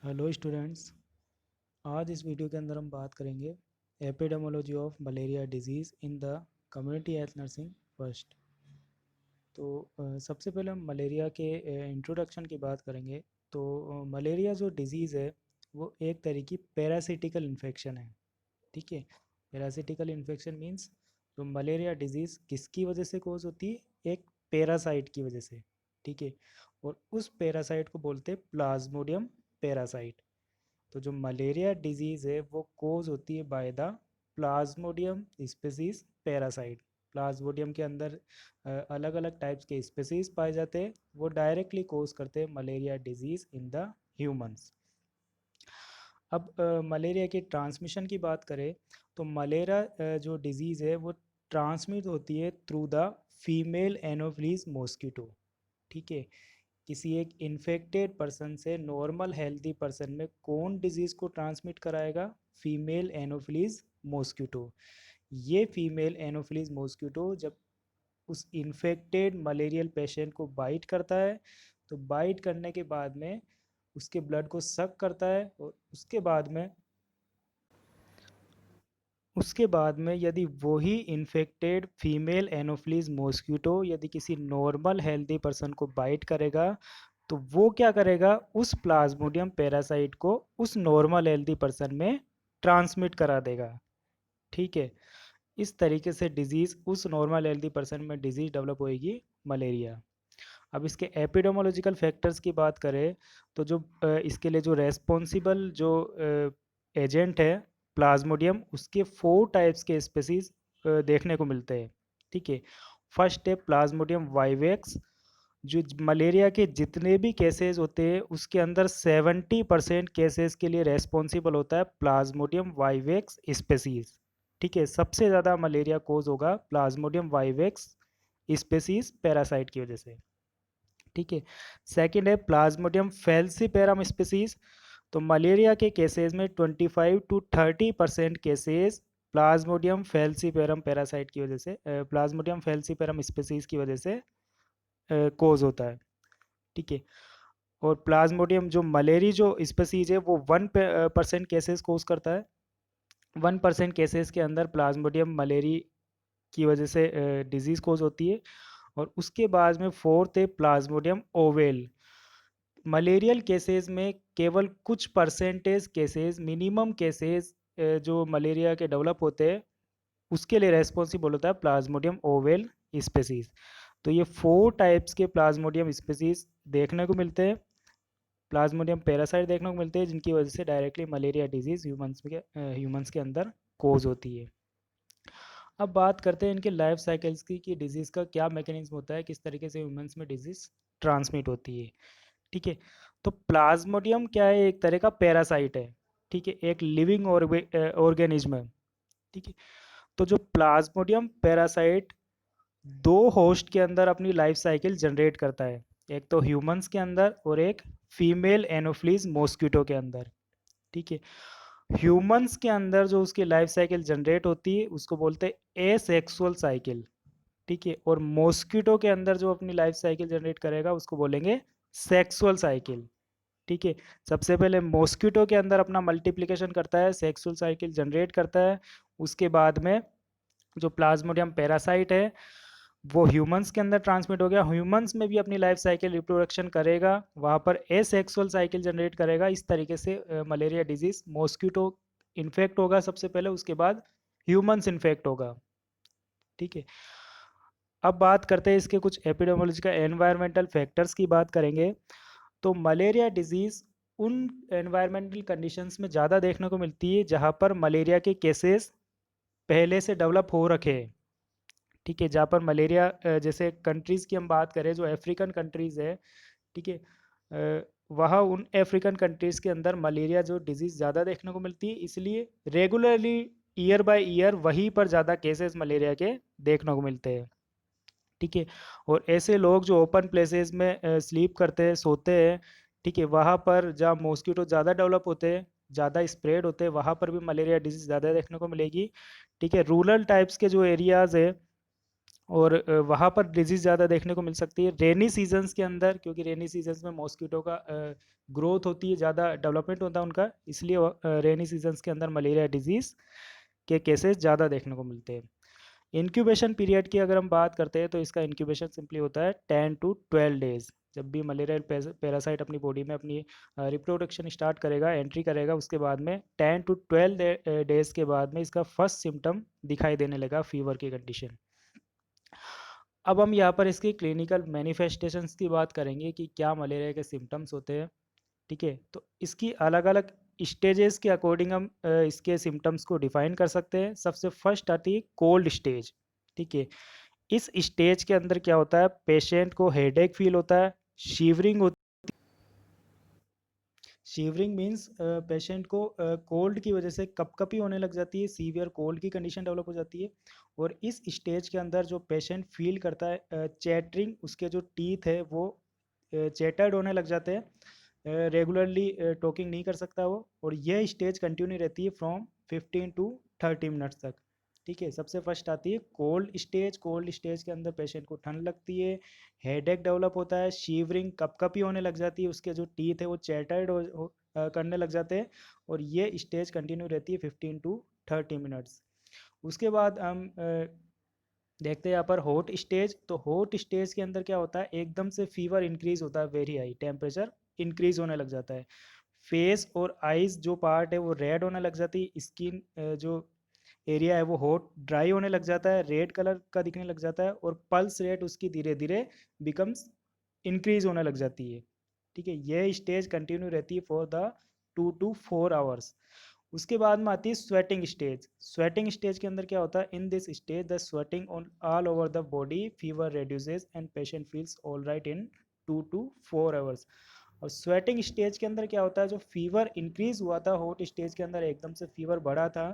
Hello students. आज इस video के अंदर हम बात करेंगे epidemiology of malaria disease in the community health nursing first. तो सबसे पहले हम मलेरिया के इंट्रोडक्शन की बात करेंगे। तो मलेरिया जो डिज़ीज़ है वो एक तरह की पैरासिटिकल इन्फेक्शन है। ठीक है। पैरासिटिकल इन्फेक्शन मीन्स तो मलेरिया डिजीज़ किसकी वजह से कोज होती है? एक पैरासाइट की वजह से। ठीक है। और उस पैरासाइट को बोलते हैं प्लाज्मोडियम पैरासाइट। तो जो मलेरिया डिजीज़ है वो कोज होती है by the Plasmodium species parasite. Plasmodium के अंदर अलग अलग टाइप्स के स्पीसीज पाए जाते हैं, वो डायरेक्टली कोज करते हैं malaria disease in the humans. अब मलेरिया की ट्रांसमिशन की बात करें तो मलेरिया जो डिजीज़ है वो ट्रांसमिट होती है through the female anopheles mosquito. ठीक है। किसी एक इन्फेक्टेड पर्सन से नॉर्मल हेल्दी पर्सन में कौन डिजीज़ को ट्रांसमिट कराएगा? Female anopheles mosquito. ये फीमेल एनोफिलीज मॉस्किटो जब उस इन्फेक्टेड मलेरियल पेशेंट को बाइट करता है तो बाइट करने के बाद में उसके ब्लड को सक करता है, और उसके बाद में यदि वही इन्फेक्टेड फीमेल एनोफिलीज मॉस्किटो यदि किसी नॉर्मल हेल्दी पर्सन को बाइट करेगा तो वो क्या करेगा? उस प्लाज्मोडियम पैरासाइट को उस नॉर्मल हेल्दी पर्सन में ट्रांसमिट करा देगा। ठीक है। इस तरीके से डिजीज़ उस नॉर्मल हेल्दी पर्सन में डिजीज़ डेवलप होएगी, मलेरिया। अब इसके एपिडेमोलॉजिकल फैक्टर्स की बात करें तो जो इसके लिए जो रेस्पॉन्सिबल जो एजेंट है प्लाज्मोडियम, उसके 4 टाइप्स के स्पेसीज देखने को मिलते हैं। ठीक है। फर्स्ट है प्लाज्मोडियम वाइवेक्स। जो मलेरिया के जितने भी केसेस होते हैं उसके अंदर 70% केसेस के लिए रेस्पॉन्सिबल होता है प्लाज्मोडियम वाइवेक्स स्पेसीज। ठीक है। सबसे ज़्यादा मलेरिया कोज होगा प्लाज्मोडियम वाइवेक्स स्पेसीज पैरासाइट की वजह से। ठीक है। सेकंड है प्लाज्मोडियम फेल्सीपेरम स्पेसीज। तो मलेरिया के केसेस में 25 to 30% cases Plasmodium falciparum parasite की वजह से, प्लाज्मोडियम फेल्सीपेरम स्पेसीज की वजह से कोज होता है। ठीक है। और प्लाज्मोडियम जो मलेरी जो स्पेसीज है वो 1% केसेस कोज करता है। 1% केसेस के अंदर प्लाज्मोडियम मलेरी की वजह से डिजीज़ कोज होती है। और उसके बाद में फोर्थ है प्लाज्मोडियम ओवेल। मलेरियल केसेस में केवल कुछ परसेंटेज केसेस, मिनिमम केसेस जो मलेरिया के डेवलप होते हैं उसके लिए रेस्पॉन्सिबल होता है प्लाज्मोडियम ओवेल स्पेसीज। तो ये 4 टाइप्स के प्लाज्मोडियम स्पेसीज देखने को मिलते हैं, प्लाज्मोडियम पैरासाइट देखने को मिलते हैं, जिनकी वजह से डायरेक्टली मलेरिया डिजीज़ ह्यूमंस के अंदर कोज होती है। अब बात करते हैं इनके लाइफ साइकिल्स की कि डिजीज़ का क्या मैकेनिज्म होता है, किस तरीके से ह्यूमंस में डिजीज़ ट्रांसमिट होती है। ठीक है। तो प्लाज्मोडियम क्या है? एक तरह का पैरासाइट है। ठीक है। एक लिविंग ऑर्गेनिज्म है। ठीक है। तो जो प्लाज्मोडियम पैरासाइट दो होस्ट के अंदर अपनी लाइफ साइकिल जनरेट करता है, एक तो ह्यूमंस के अंदर और एक फीमेल एनोफ्लीज मॉस्किटो के अंदर। ठीक है। ह्यूमंस के अंदर जो उसकी लाइफ साइकिल जनरेट होती है उसको बोलते हैं एसेक्सुअल साइकिल। ठीक है। और मॉस्किटो के अंदर जो अपनी लाइफ साइकिल जनरेट करेगा उसको बोलेंगे सेक्सुअल साइकिल। ठीक है। सबसे पहले मॉस्किटो के अंदर अपना मल्टीप्लिकेशन करता है, सेक्सुअल साइकिल जनरेट करता है। उसके बाद में जो प्लाज्मोडियम पैरासाइट है वो ह्यूमंस के अंदर ट्रांसमिट हो गया, ह्यूमंस में भी अपनी लाइफ साइकिल रिप्रोडक्शन करेगा, वहाँ पर एसेक्सुअल साइकिल जनरेट करेगा। इस तरीके से मलेरिया डिजीज मॉस्किटो इन्फेक्ट होगा सबसे पहले, उसके बाद ह्यूमंस इन्फेक्ट होगा। ठीक है। अब बात करते हैं इसके कुछ एपिडेमोलॉजिकल एनवायरमेंटल फैक्टर्स की बात करेंगे। तो मलेरिया डिजीज़ उन एनवायरमेंटल कंडीशंस में ज़्यादा देखने को मिलती है जहाँ पर मलेरिया के केसेस पहले से डेवलप हो रखे हैं। ठीक है। जहाँ पर मलेरिया जैसे कंट्रीज़ की हम बात करें, जो अफ्रीकन कंट्रीज़ है, ठीक है, वहाँ उन अफ्रीकन कंट्रीज़ के अंदर मलेरिया जो डिजीज़ ज़्यादा देखने को मिलती है, इसलिए रेगुलरली ईयर बाय ईयर वहीं पर ज़्यादा केसेस मलेरिया के देखने को मिलते हैं। ठीक है। और ऐसे लोग जो ओपन प्लेसेस में स्लीप करते हैं, सोते हैं, ठीक है, वहाँ पर जहाँ मॉस्किटो ज़्यादा डेवलप होते हैं, ज़्यादा स्प्रेड होते हैं, वहाँ पर भी मलेरिया डिजीज़ ज़्यादा देखने को मिलेगी। ठीक है। रूरल टाइप्स के जो एरियाज़ है और वहाँ पर डिजीज़ ज़्यादा देखने को मिल सकती है रेनी सीजन्स के अंदर, क्योंकि रेनी सीजन्स में मॉस्किटो का ग्रोथ होती है, ज़्यादा डेवलपमेंट होता है उनका, इसलिए रेनी सीजन्स के अंदर मलेरिया डिजीज़ के केसेस ज़्यादा देखने को मिलते हैं। इंक्यूबेशन पीरियड की अगर हम बात करते हैं तो इसका इंक्यूबेशन सिंपली होता है 10 to 12 डेज। जब भी मलेरियल पैरासाइट अपनी बॉडी में अपनी रिप्रोडक्शन स्टार्ट करेगा, एंट्री करेगा, उसके बाद में 10 to 12 डेज के बाद में इसका फर्स्ट सिम्टम दिखाई देने लगा, फीवर की कंडीशन। अब हम यहाँ पर इसकी क्लिनिकल मैनिफेस्टेशंस की बात करेंगे कि क्या मलेरिया के सिम्टम्स होते हैं। ठीक है, तो इसकी अलग अलग स्टेजेस के अकॉर्डिंग हम इसके सिम्टम्स को डिफाइन कर सकते हैं। सबसे फर्स्ट आती है कोल्ड स्टेज। ठीक है, इस स्टेज के अंदर क्या होता है, पेशेंट को हेडेक फील होता है, शीवरिंग होती, शीवरिंग मीन्स पेशेंट को कोल्ड की वजह से कपकपी होने लग जाती है, सीवियर कोल्ड की कंडीशन डेवलप हो जाती है। और इस स्टेज के अंदर जो पेशेंट फील करता है चैटरिंग, उसके जो टीथ है वो चैटर्ड होने लग जाते हैं, रेगुलरली टॉकिंग नहीं कर सकता वो, और यह स्टेज कंटिन्यू रहती है फ्रॉम 15 to 30 मिनट्स तक। ठीक है, सबसे फर्स्ट आती है कोल्ड स्टेज। कोल्ड स्टेज के अंदर पेशेंट को ठंड लगती है, हेडेक डेवलप होता है, शीवरिंग कपकपी होने लग जाती है, उसके जो टीथ है वो चैटर्ड करने लग जाते हैं, और ये स्टेज कंटिन्यू रहती है 15 to 30 मिनट्स। उसके बाद हम देखते हैं यहाँ पर हॉट स्टेज। तो हॉट स्टेज के अंदर क्या होता है, एकदम से फीवर इंक्रीज होता है, वेरी हाई टेम्परेचर इंक्रीज होने लग जाता है, फेस और आइज जो पार्ट है वो रेड होने लग जाती है, स्किन जो एरिया है वो हॉट ड्राई होने लग जाता है, रेड कलर का दिखने लग जाता है, और पल्स रेट उसकी धीरे धीरे बिकम्स इंक्रीज होने लग जाती है। ठीक है, यह स्टेज कंटिन्यू रहती है फॉर द 2 to 4 आवर्स। उसके बाद में आती है स्वेटिंग स्टेज। स्वेटिंग स्टेज के अंदर क्या होता है, in this stage the sweating on all over the body, fever reduces and patient feels all right in 2 to 4 hours. और स्वेटिंग स्टेज के अंदर क्या होता है, जो फीवर इंक्रीज हुआ था हॉट स्टेज के अंदर, एकदम से फीवर बढ़ा था,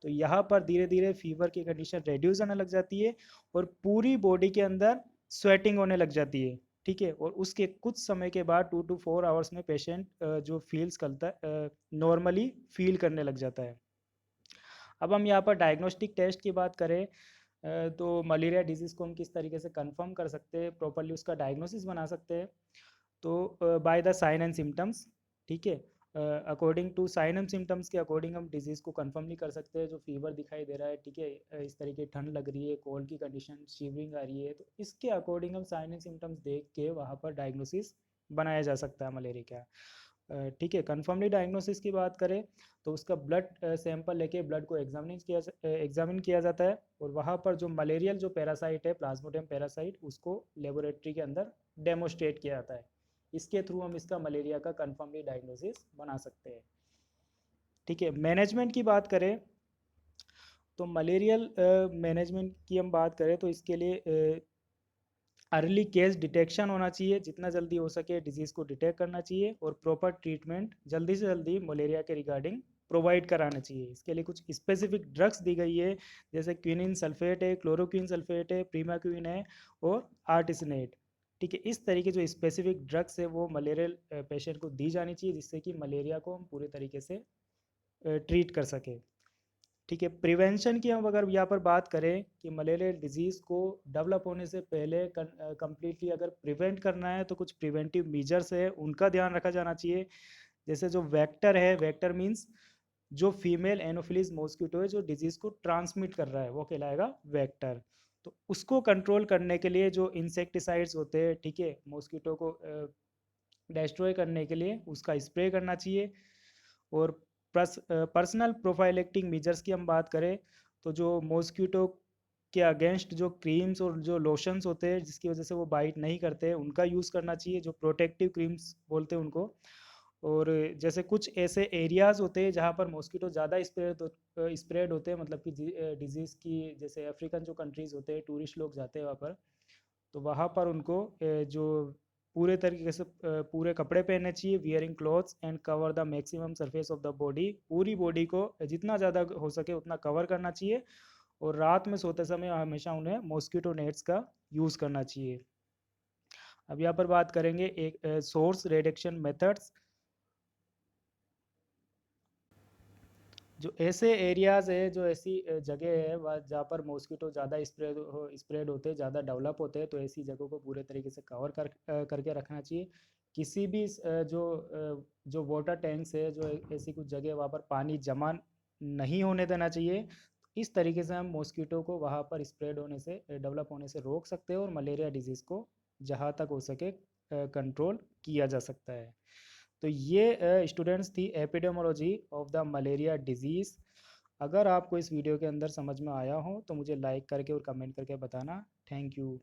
तो यहाँ पर धीरे धीरे फीवर की कंडीशन रेड्यूस होने लग जाती है, और पूरी बॉडी के अंदर स्वेटिंग होने लग जाती है। ठीक है, और उसके कुछ समय के बाद 2 to 4 आवर्स में पेशेंट जो फील्स करता है, नॉर्मली फील करने लग जाता है। अब हम यहाँ पर डायग्नोस्टिक टेस्ट की बात करें, तो मलेरिया डिजीज़ को हम किस तरीके से कंफर्म कर सकते हैं, प्रॉपरली उसका डायग्नोसिस बना सकते हैं। तो by the sign and symptoms. ठीक है, according to sign and symptoms के अकॉर्डिंग हम डिजीज़ को कंफर्म नहीं कर सकते। जो फीवर दिखाई दे रहा है, ठीक है, इस तरीके ठंड लग रही है, कोल्ड की कंडीशन, शिवरिंग आ रही है, तो इसके अकॉर्डिंग हम साइन एंड सिम्टम्स देख के वहाँ पर डायग्नोसिस बनाया जा सकता है मलेरिया का। ठीक है, कन्फर्मली डायग्नोसिस की बात करें तो उसका ब्लड सैंपल लेके ब्लड को एग्जामिन किया जाता है, और वहाँ पर जो मलेरियल जो पैरासाइट है, प्लाज्मोडियम पैरासाइट, उसको लेबोरेटरी के अंदर डेमोस्ट्रेट किया जाता है। इसके थ्रू हम इसका मलेरिया का कन्फर्मली डायग्नोसिस बना सकते हैं। ठीक है, मैनेजमेंट की बात करें तो मलेरियल मैनेजमेंट की हम बात करें तो इसके लिए अर्ली केस डिटेक्शन होना चाहिए, जितना जल्दी हो सके डिजीज़ को डिटेक्ट करना चाहिए, और प्रॉपर ट्रीटमेंट जल्दी से जल्दी मलेरिया के रिगार्डिंग प्रोवाइड कराना चाहिए। इसके लिए कुछ स्पेसिफिक ड्रग्स दी गई है, जैसे क्विनिन सल्फेट है, क्लोरोक्विन सल्फेट है, प्रीमाक्विन है, और आर्टिसनेट। ठीक है, इस तरीके जो स्पेसिफिक ड्रग्स है वो मलेरियल पेशेंट को दी जानी चाहिए, जिससे कि मलेरिया को हम पूरे तरीके से ट्रीट कर सके। ठीक है, प्रिवेंशन की हम अगर यहाँ पर बात करें कि मलेरिया डिजीज़ को डेवलप होने से पहले कम्प्लीटली अगर प्रिवेंट करना है तो कुछ प्रिवेंटिव मेजर्स है, उनका ध्यान रखा जाना चाहिए। जैसे जो वेक्टर है, वेक्टर मीन्स जो फीमेल एनोफिलीज मॉस्किटो है जो डिजीज़ को ट्रांसमिट कर रहा है, वो कहलाएगा वेक्टर। तो उसको कंट्रोल करने के लिए जो इंसेक्टिसाइड्स होते हैं, ठीक है, मॉस्किटो को डिस्ट्रॉय करने के लिए उसका स्प्रे करना चाहिए। और पर्सनल प्रोफाइलेक्टिंग मेजर्स की हम बात करें तो जो मॉस्किटो के अगेंस्ट जो क्रीम्स और जो लोशंस होते हैं जिसकी वजह से वो बाइट नहीं करते, उनका यूज़ करना चाहिए, जो प्रोटेक्टिव क्रीम्स बोलते हैं उनको। और जैसे कुछ ऐसे एरियाज़ होते हैं जहाँ पर मॉस्किटो ज़्यादा स्प्रेड होते हैं, मतलब कि डिजीज़ की, जैसे अफ्रीकन जो कंट्रीज़ होते हैं, टूरिस्ट लोग जाते हैं वहाँ पर, तो वहाँ पर उनको जो पूरे तरीके से पूरे कपड़े पहनने चाहिए, wearing clothes and cover the maximum surface of the body. पूरी बॉडी को जितना ज़्यादा हो सके उतना कवर करना चाहिए, और रात में सोते समय हमेशा उन्हें मॉस्किटो नेट्स का यूज़ करना चाहिए। अब यहाँ पर बात करेंगे एक सोर्स रिडक्शन मेथड्स। जो ऐसे एरियाज़ है, जो ऐसी जगह है वह जहाँ पर मॉस्किटो ज़्यादा स्प्रेड होते हैं, ज़्यादा डेवलप होते हैं, तो ऐसी जगहों को पूरे तरीके से कवर करके रखना चाहिए। किसी भी जो वाटर टैंक्स है, जो ऐसी कुछ जगह वहाँ पर पानी जमा नहीं होने देना चाहिए। इस तरीके से हम मॉस्किटो को वहाँ पर स्प्रेड होने से, डेवलप होने से रोक सकते हैं और मलेरिया डिजीज़ को जहाँ तक हो सके कंट्रोल किया जा सकता है। तो ये स्टूडेंट्स थी epidemiology of the malaria disease. अगर आपको इस वीडियो के अंदर समझ में आया हो तो मुझे लाइक करके और कमेंट करके बताना। Thank you.